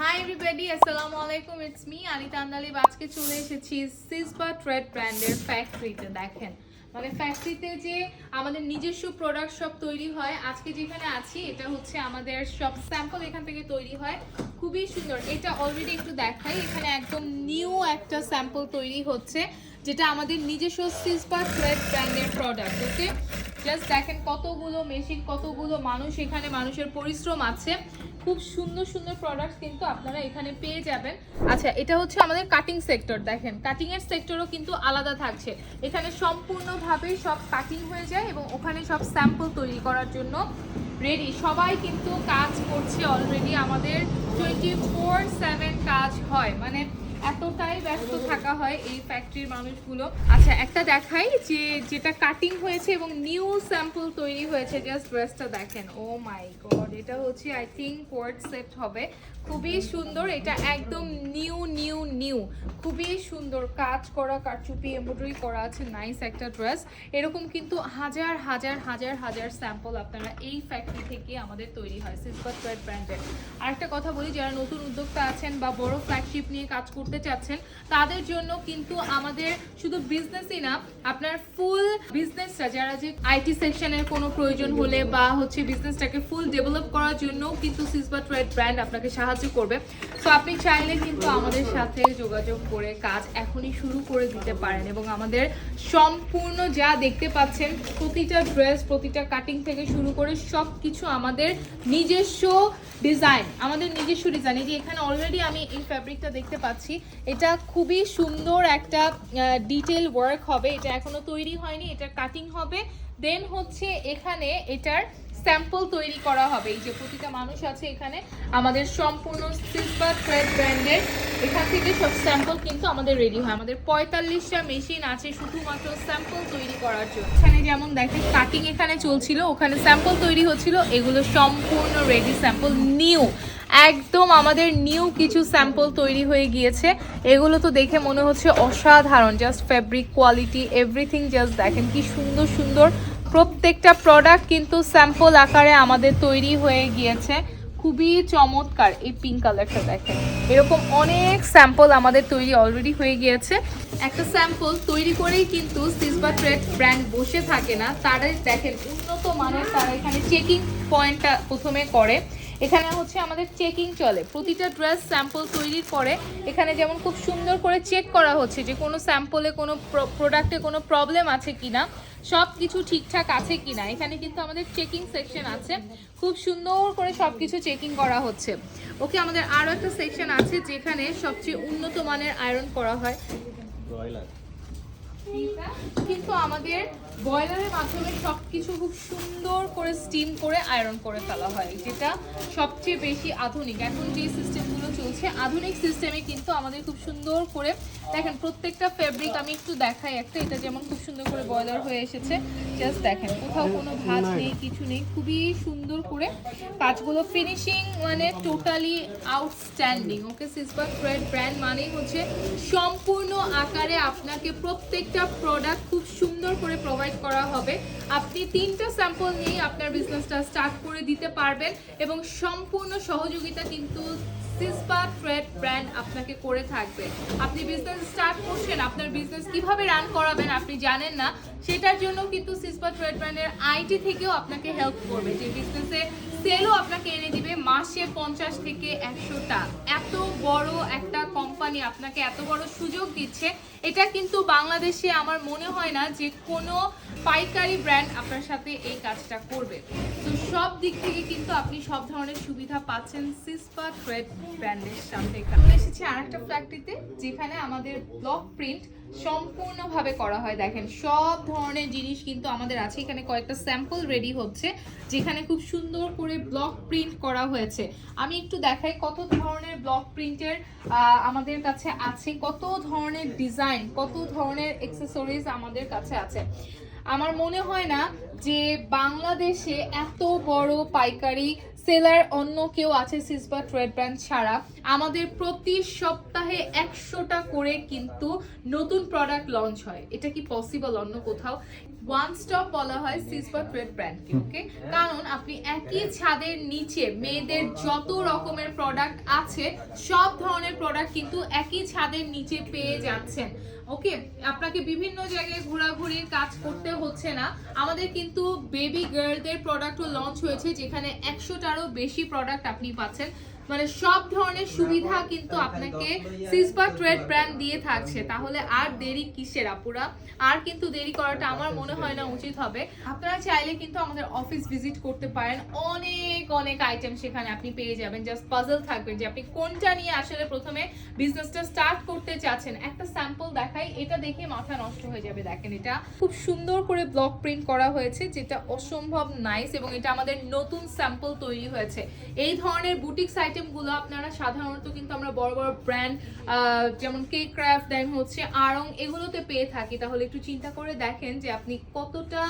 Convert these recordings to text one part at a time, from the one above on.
Hi everybody, আসসালামু আলাইকুম। It's me Anita Andalib. আজকে চলে এসেছি সিসবা ট্রেড ব্র্যান্ডের ফ্যাক্টরিতে। দেখেন মানে ফ্যাক্টরিতে যে আমাদের নিজস্ব প্রোডাক্ট সব তৈরি হয়। আজকে যেখানে আছি এটা হচ্ছে আমাদের সব স্যাম্পল এখান থেকে তৈরি হয়, খুবই সুন্দর। এটা অলরেডি একটু দেখাই, এখানে একদম নিউ একটা স্যাম্পল তৈরি হচ্ছে যেটা আমাদের নিজস্ব সিসবা ট্রেড ব্র্যান্ডের প্রোডাক্ট। ওকে, জাস্ট দেখেন কতগুলো মেশিন, কতগুলো মানুষ, এখানে মানুষের পরিশ্রম আছে। খুব সুন্দর সুন্দর প্রোডাক্ট কিন্তু আপনারা এখানে পেয়ে যাবেন। আচ্ছা, এটা হচ্ছে আমাদের কাটিং সেক্টর। দেখেন কাটিং এর সেক্টরও কিন্তু আলাদা থাকছে। এখানে সম্পূর্ণভাবে সব কাটিং হয়ে যায় এবং ওখানে সব স্যাম্পল তৈরি করার জন্য রেডি। সবাই কিন্তু কাজ করছে অলরেডি। আমাদের 24/7 কাজ হয়, মানে এতটাই ব্যস্ত থাকা হয় এই ফ্যাক্টরির মানুষগুলো। আচ্ছা, একটা দেখাই যে যেটা কাটিং হয়েছে এবং নিউ স্যাম্পল তৈরি হয়েছে। জাস্ট ড্রেসটা দেখেন, ও মাই গড, এটা হচ্ছে আই থিঙ্ক কোয়ার্ড সেট হবে। খুবই সুন্দর, এটা একদম নিউ নিউ নিউ, খুবই সুন্দর কাজ করা, কারচুপি এমব্রয়ডারি করা আছে। নাইস একটা ড্রেস। এরকম কিন্তু হাজার হাজার হাজার হাজার স্যাম্পল আপনারা এই ফ্যাক্টরি থেকে আমাদের তৈরি হয় সিসবা ট্রেড ব্র্যান্ডের। আরেকটা কথা বলি, যারা নতুন উদ্যোক্তা আছেন বা বড় ফ্ল্যাগশিপ নিয়ে কাজ করতে চাচ্ছেন তাদের জন্য কিন্তু আমাদের শুধু বিজনেসই না, আপনার ফুল বিজনেসটা, যারা যে আইটি সেকশনের কোনো প্রয়োজন হলে বা হচ্ছে বিজনেসটাকে ফুল ডেভেলপ করার জন্য কিন্তু সিসবা ট্রেড ব্র্যান্ড আপনাকে সাহায্য করবে। তো আপনি চাইলে কিন্তু আমাদের সাথে যোগাযোগ করে কাজ এখনই শুরু করে দিতে পারেন। এবং আমাদের সম্পূর্ণ যা দেখতে পাচ্ছেন, প্রতিটা ড্রেস, প্রতিটা কাটিং থেকে শুরু করে সব কিছু আমাদের নিজস্ব ডিজাইন, আমাদের নিজস্ব ডিজাইন। এই যে এখানে অলরেডি আমি এই ফ্যাব্রিকটা দেখতে পাচ্ছি, এটা খুবই সুন্দর একটা ডিটেল ওয়ার্ক হবে। এটা এখনো তৈরি হয়নি, এটা কাটিং হবে, দেন হচ্ছে এখানে এটার স্যাম্পল তৈরি করা হবে। এই যে প্রতিটা মানুষ আছে এখানে, আমাদের সম্পূর্ণ সিসবা ট্রেড ব্র্যান্ডের এখান থেকে সব স্যাম্পল কিন্তু আমাদের রেডি হয়। আমাদের 45টা মেশিন আছে শুধুমাত্র স্যাম্পল তৈরি করার জন্য। এখানে যেমন দেখেন কাটিং এখানে চলছিল, ওখানে স্যাম্পল তৈরি হচ্ছিল, এগুলো সম্পূর্ণ রেডি স্যাম্পল, নিউ একদম আমাদের নিউ কিছু স্যাম্পল তৈরি হয়ে গিয়েছে। এগুলো তো দেখে মনে হচ্ছে অসাধারণ, just fabric quality everything just দেখেন কি সুন্দর সুন্দর। প্রত্যেকটা প্রোডাক্ট কিন্তু স্যাম্পল আকারে আমাদের তৈরি হয়ে গিয়েছে, খুবই চমৎকার। এই পিঙ্ক কালারটা দেখেন, এরকম অনেক স্যাম্পল আমাদের তৈরি অলরেডি হয়ে গিয়েছে। একটা স্যাম্পল তৈরি করেই কিন্তু সিসবা ট্রেড ব্র্যান্ড বসে থাকে না, তারা দেখেন উন্নত মানের, তারা এখানে চেকিং পয়েন্টটা প্রথমে করে। এখানে হচ্ছে আমাদের চেকিং চলে প্রতিটা ড্রেস স্যাম্পল তৈরির পরে। এখানে যেমন খুব সুন্দর করে চেক করা হচ্ছে যে কোনো স্যাম্পলে কোনো প্রোডাক্টে কোনো প্রবলেম আছে কিনা, সব কিছু ঠিকঠাক আছে কিনা। এখানে কিন্তু আমাদের চেকিং সেকশন আছে, খুব সুন্দর করে সব কিছু চেকিং করা হচ্ছে। ওকে, আমাদের আরও একটা সেকশন আছে যেখানে সবচেয়ে উন্নত মানের আয়রন করা হয়। কিন্তু আমাদের বয়লারের মাধ্যমে সবকিছু খুব সুন্দর করে স্টিম করে আয়রন করে ফেলা হয়, যেটা সবচেয়ে বেশি আধুনিক। এখন যে সিস্টেমগুলো চলছে আধুনিক সিস্টেমে কিন্তু আমাদের খুব সুন্দর করে দেখেন প্রত্যেকটা ফেব্রিক। আমি একটু দেখাই একটা, এটা যেমন খুব সুন্দর করে বয়লার হয়ে এসেছে, জাস্ট দেখেন কোথাও কোনো ভাঁজ নেই, কিছু নেই, খুবই সুন্দর করে কাজগুলো ফিনিশিং, মানে টোটালি আউটস্ট্যান্ডিং। ওকে, সিসবা ট্রেড ব্র্যান্ড মানেই হচ্ছে সম্পূর্ণ আকারে আপনাকে প্রত্যেকটা প্রোডাক্ট খুব সুন্দর করে প্রোভাইড করা হবে। আপনি 3টা স্যাম্পল নিয়ে আপনার বিজনেসটা স্টার্ট করে দিতে পারবেন এবং সম্পূর্ণ সহযোগিতা কিন্তু সিসবা ট্রেড ব্র্যান্ড আপনাকে করে থাকবে। আপনি বিজনেস স্টার্ট করছেন, আপনার বিজনেস কিভাবে রান করাবেন আপনি জানেন না, সেটার জন্য কিন্তু সিসবা ট্রেড ব্র্যান্ডের আইটি থেকেও আপনাকে হেল্প করবে। যে বিজনেসে সেলও আপনাকে এনে দিবে মাসে 50 থেকে 100টা। এত বড় একটা কোম্পানি আপনাকে এত বড় সুযোগ দিচ্ছে, এটা কিন্তু বাংলাদেশে আমার মনে হয় না যে কোনো পাইকারি ব্র্যান্ড আপনার সাথে এই কাজটা করবে। তো সব দিক থেকে কিন্তু আপনি সব ধরনের সুবিধা পাচ্ছেন সিসবা ট্রেড ব্র্যান্ডের সাথে। চলে এসেছি আরেকটা ফ্যাক্টরিতে যেখানে আমাদের ব্লক প্রিন্ট সম্পূর্ণভাবে করা হয়। দেখেন সব ধরনের জিনিস কিন্তু আমাদের আছে। এখানে কয়েকটা স্যাম্পল রেডি হচ্ছে যেখানে খুব সুন্দর করে ব্লক প্রিন্ট করা হয়েছে। আমি একটু দেখাই কত ধরনের ব্লক প্রিন্টের আমাদের কাছে আছে, কত ধরনের ডিজাইন, কত ধরনের অ্যাকসেসরিজ আমাদের কাছে আছে। আমার মনে হয় না যে বাংলাদেশে এত বড় পাইকারি সেলার অন্য কেউ আছে সিসবা ট্রেড ব্র্যান্ড ছাড়া। আমাদের প্রতি সপ্তাহে 100টা করে কিন্তু নতুন প্রোডাক্ট লঞ্চ হয়। এটা কি পসিবল অন্য কোথাও? ওয়ান স্টপ বলা হয় সিসপা ট্রেড ব্র্যান্ডকে, ওকে? কারণ আপনি একই ছাদের নিচে মেয়েদের যত রকমের প্রোডাক্ট আছে সব ধরনের প্রোডাক্ট কিন্তু একই ছাদের নিচে পেয়ে যাচ্ছেন, ওকে? আপনাকে বিভিন্ন জায়গায় ঘোরাঘুরির কাজ করতে হচ্ছে না। আমাদের কিন্তু বেবি গার্লদের প্রোডাক্টও লঞ্চ হয়েছে, যেখানে 100টারও বেশি প্রোডাক্ট আপনি পাচ্ছেন। মানে সব ধরনের সুবিধা কিন্তু আপনাকে সিসপা ট্রেড ব্র্যান্ড দিয়ে থাকছে। তাহলে আর দেরি কিসের আপুরা? আর কিন্তু দেরি করাটা আমার মনে হয় না উচিত হবে। আপনারা চাইলে কিন্তু আমাদের অফিস ভিজিট করতে পারেন, অনেক অনেক আইটেম সেখানে আপনি পেয়ে যাবেন। জাস্ট পাজল থাকবেন যে আপনি কোনটা নিয়ে আসলে প্রথমে বিজনেসটা স্টার্ট করতে চাচ্ছেন। একটা স্যাম্পল দেখাই, এটা দেখে মাথা নষ্ট হয়ে যাবে। দেখেন, এটা খুব সুন্দর করে ব্লক প্রিন্ট করা হয়েছে, যেটা অসম্ভব নাইস, এবং এটা আমাদের নতুন স্যাম্পল তৈরি হয়েছে। এই ধরনের বুটিক্স আইটেমগুলো আপনারা সাধারণত কিন্তু আমরা বড় বড় ব্র্যান্ড যেমন কে ক্রাফট, দেন হচ্ছে আড়ং, এগুলোতে পেয়ে থাকি। তাহলে একটু চিন্তা করে দেখেন যে আপনি কতটা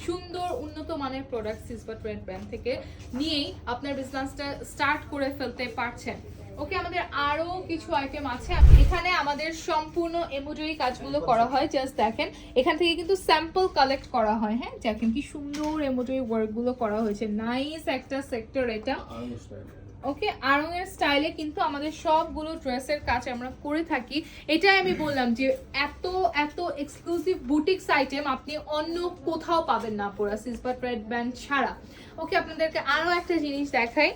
সুন্দর উন্নত মানের প্রোডাক্ট সিসপা ট্রেড ব্র্যান্ড থেকে নিয়েই আপনার বিজনেসটা স্টার্ট করে ফেলতে পারছেন, ওকে? আমাদের আরো কিছু আইটেম আছে। এখানে আমাদের সম্পূর্ণ এমব্রয়ডারি কাজগুলো করা হয়। জাস্ট দেখেন, এখান থেকে কিন্তু স্যাম্পল কালেক্ট করা হয়। হ্যাঁ, দেখেন কি সুন্দর এমব্রয়ডারি ওয়ার্কগুলো করা হয়েছে। নাইস একটা সেক্টর এটা, ওকে? আড়ংয়ের স্টাইলে কিন্তু আমাদের সবগুলো ড্রেসের কাজ আমরা করে থাকি। এটাই আমি বললাম যে এত এত এক্সক্লুসিভ বুটিক্স আইটেম আপনি অন্য কোথাও পাবেন না পুরো সিসপা ট্রেড ব্র্যান্ড ছাড়া, ওকে? আপনাদেরকে আরো একটা জিনিস দেখাই,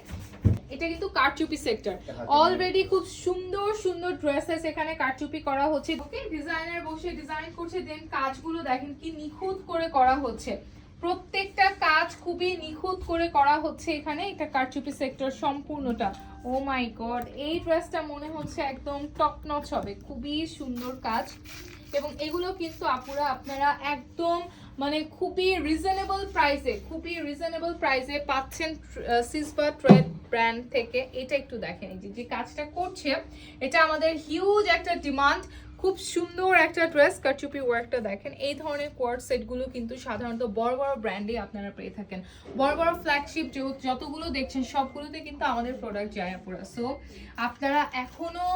এটা কিন্তু কারচুপি সেক্টর। অলরেডি খুব সুন্দর সুন্দর ড্রেসেস এখানে কারচুপি করা হচ্ছে, ওকে? ডিজাইনার বসে ডিজাইন করছে, দেন কাজগুলো দেখেন কি নিখুঁত করে করা হচ্ছে। প্রত্যেকটা কাজ খুবই নিখুঁত করে করা হচ্ছে এখানে। এটা কারচুপি সেক্টর সম্পূর্ণটা। ও মাই গড, এই ড্রেসটা মনে হচ্ছে একদম টপ নচ হবে। খুবই সুন্দর কাজ, এবং এগুলো কিন্তু আপুরা আপনারা একদম মানে খুবই রিজনেবল প্রাইসে পাচ্ছেন সিসপা ট্রেড ব্র্যান্ড থেকে। এটা একটু দেখেন, এই যে কাজটা করছে এটা আমাদের হিউজ একটা ডিমান্ড। খুব সুন্দর একটা ড্রেস, কারচুপি ওয়ার্কটা দেখেন। এই ধরনের কোয়ার্ড সেটগুলো কিন্তু সাধারণত বড় বড় ব্র্যান্ডে আপনারা পেয়ে থাকেন। বড় বড় ফ্ল্যাগশিপ যতগুলো দেখছেন সবগুলোতে কিন্তু আমাদের প্রোডাক্ট যায় আপুরা। সো আপনারা এখনো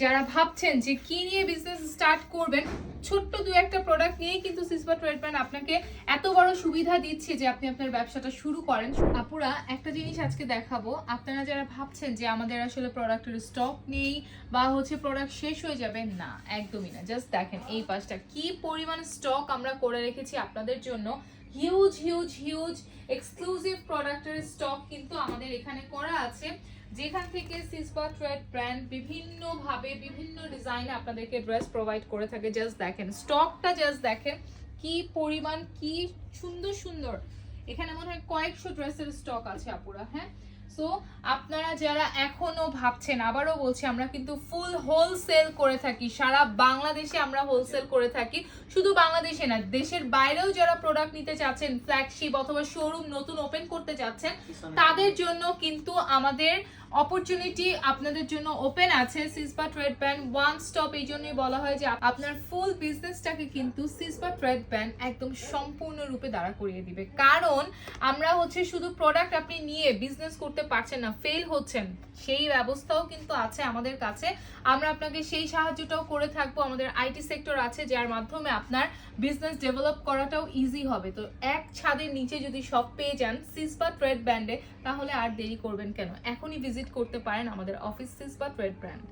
যারা ভাবছেন যে কি নিয়ে বিজনেস স্টার্ট করবেন, ছোট্ট দু একটা প্রোডাক্ট নিয়েই কিন্তু সিসপা ট্রেড ব্র্যান্ড আপনাকে এত বড় সুবিধা দিচ্ছে যে আপনি আপনার ব্যবসাটা শুরু করেন। আপুরা একটা জিনিস আজকে দেখাবো, আপনারা যারা ভাবছেন যে আমাদের আসলে প্রোডাক্টের স্টক নেই বা হচ্ছে প্রোডাক্ট শেষ হয়ে যাবে, না, একদমই না। জাস্ট দেখেন এই পাশটা কি পরিমাণ স্টক আমরা করে রেখেছি আপনাদের জন্য। হিউজ হিউজ হিউজ এক্সক্লুসিভ প্রোডাক্টের স্টক কিন্তু আমাদের এখানে করা আছে, যেখান থেকে সিসপা ট্রেড ব্র্যান্ড বিভিন্নভাবে বিভিন্ন ডিজাইনে আপনাদেরকে ড্রেস প্রোভাইড করে থাকে। জাস্ট দেখেন স্টকটা, জাস্ট দেখেন কি পরিমাণ, কি সুন্দর সুন্দর। এখানে মনে হয় কয়েকশো ড্রেসের স্টক আছে আপুরা। হ্যাঁ, সো আপনারা যারা এখনো ভাবছেন, আবারও বলছি আমরা কিন্তু ফুল হোলসেল করে থাকি, সারা বাংলাদেশে আমরা হোলসেল করে থাকি। শুধু বাংলাদেশে না, দেশের বাইরেও যারা প্রোডাক্ট নিতে চাচ্ছেন, ফ্ল্যাগশিপ অথবা শোরুম নতুন ওপেন করতে যাচ্ছেন, তাদের জন্য কিন্তু আমাদের অপরচুনিটি আপনাদের জন্য ওপেন আছে। সিসপা ট্রেড ব্র্যান্ড ওয়ান স্টপ, এই জন্যই বলা হয় যে আপনার ফুল বিজনেসটাকে কিন্তু সিসপা ট্রেড ব্র্যান্ড একদম সম্পূর্ণরূপে দাঁড়া করিয়ে দিবে। কারণ আমরা হচ্ছে শুধু প্রোডাক্ট আপনি নিয়ে বিজনেস করতে পারছেন না, ফেল হচ্ছেন, সেই ব্যবস্থাও কিন্তু আছে আমাদের কাছে। আমরা আপনাকে সেই সাহায্যটাও করে থাকবো। আমাদের আইটি সেক্টর আছে, যার মাধ্যমে আপনার বিজনেস ডেভেলপ করাটাও ইজি হবে। তো এক ছাদের নিচে যদি সব পেয়ে যান সিসপা ট্রেড ব্র্যান্ডে, তাহলে আর দেরি করবেন কেন? এখনই ভিজিট করতে পারেন আমাদের অফিস সিসপা ট্রেড ব্র্যান্ড।